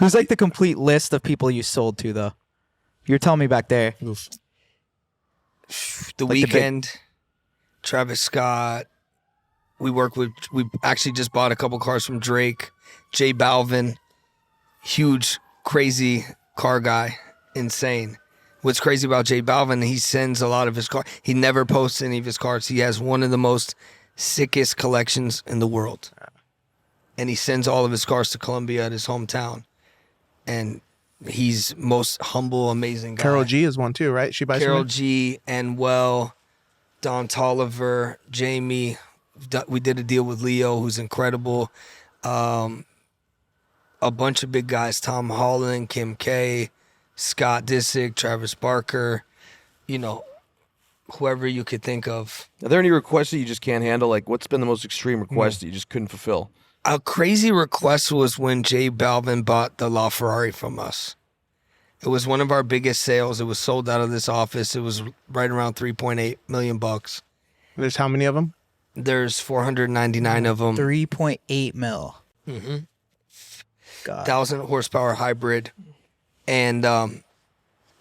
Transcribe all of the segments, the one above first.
Who's like the complete list of people you sold to though? You're telling me back there. The Like Weeknd, Travis Scott. We actually just bought a couple cars from Drake, J Balvin, huge, crazy car guy, insane. What's crazy about J Balvin, he sends a lot of his cars. He never posts any of his cars. He has one of the most sickest collections in the world. And he sends all of his cars to Colombia at his hometown. And he's most humble, amazing guy. Carol G is one too, right? She buys Carol G, Anuel, Don Tolliver, Jamie. We did a deal with Leo, who's incredible. A bunch of big guys, Tom Holland, Kim K, Scott Disick, Travis Barker, whoever you could think of. Are there any requests that you just can't handle? Like, what's been the most extreme request that you just couldn't fulfill? A crazy request was when J Balvin bought the LaFerrari from us. It was one of our biggest sales. It was sold out of this office. It was right around $3.8 million. There's how many of them? There's 499 of them. 3.8 mil. Mm-hmm. God. 1,000 horsepower hybrid. And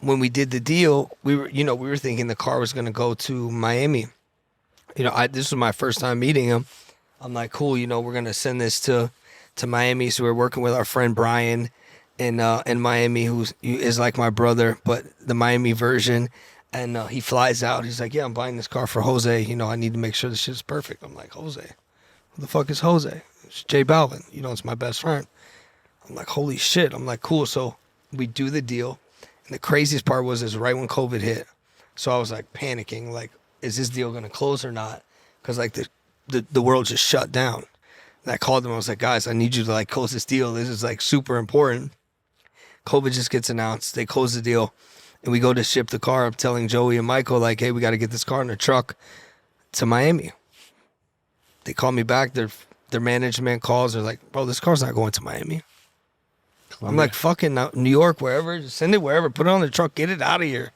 when we did the deal, we were thinking the car was going to go to Miami. This was my first time meeting him. I'm like, cool, we're going to send this to Miami. So we're working with our friend Brian in Miami, who is like my brother, but the Miami version. And he flies out. He's like, yeah, I'm buying this car for Jose. I need to make sure this shit's perfect. I'm like, Jose? Who the fuck is Jose? It's J Balvin. It's my best friend. I'm like, holy shit. I'm like, cool. So we do the deal. And the craziest part is right when COVID hit. So I was like panicking, like, is this deal going to close or not? Because like the world just shut down. And I called them. I was like, guys, I need you to like close this deal. This is like super important. COVID just gets announced. They close the deal. And we go to ship the car. I'm telling Joey and Michael, like, hey, we got to get this car in a truck to Miami. They call me back. Their management calls. They're like, bro, this car's not going to Miami. I'm like, fucking New York, wherever. Just send it wherever. Put it on the truck. Get it out of here.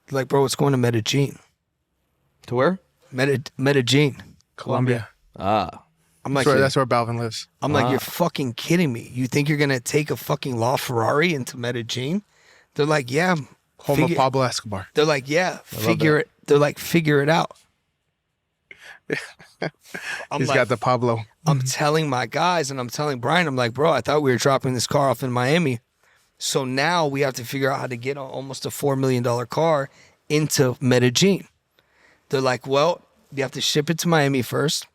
They're like, bro, it's going to Medellin. To where? Medellin. Colombia. Ah. I'm like, That's where Balvin lives. I'm like, you're fucking kidding me. You think you're going to take a fucking LaFerrari into Medellin? They're like, yeah. Home of Pablo Escobar. They're like, yeah, figure it. They're like, figure it out. He's got the Pablo. I'm telling my guys and I'm telling Brian, I'm like, bro, I thought we were dropping this car off in Miami. So now we have to figure out how to get almost a $4 million car into Medellin. They're like, well, you have to ship it to Miami first.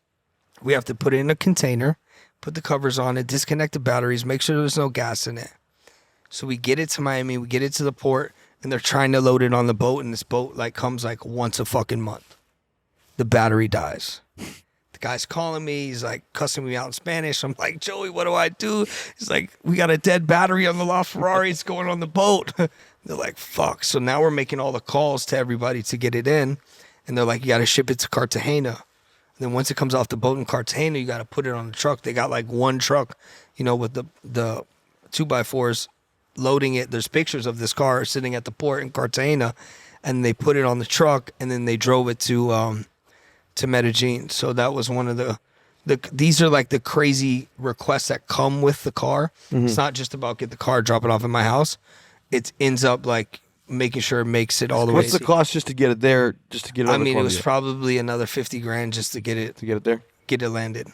We have to put it in a container, put the covers on it, disconnect the batteries, make sure there's no gas in it. So we get it to Miami, we get it to the port, and they're trying to load it on the boat, and this boat like comes like once a fucking month. The battery dies. The guy's calling me. He's like cussing me out in Spanish. I'm like, Joey, what do I do? He's like, we got a dead battery on the LaFerrari. It's going on the boat. They're like, fuck. So now we're making all the calls to everybody to get it in. And they're like, you got to ship it to Cartagena. And then once it comes off the boat in Cartagena, you got to put it on the truck. They got like one truck, with the 2x4s loading it. There's pictures of this car sitting at the port in Cartagena, and they put it on the truck, and then they drove it to Medellin. So that was one of these are like the crazy requests that come with the car. Mm-hmm. It's not just about get the car, drop it off at my house. It ends up like making sure it makes it all the way. What's the cost just to get it there? Just to get it. I mean, it was probably another $50,000 just to get it there, get it landed.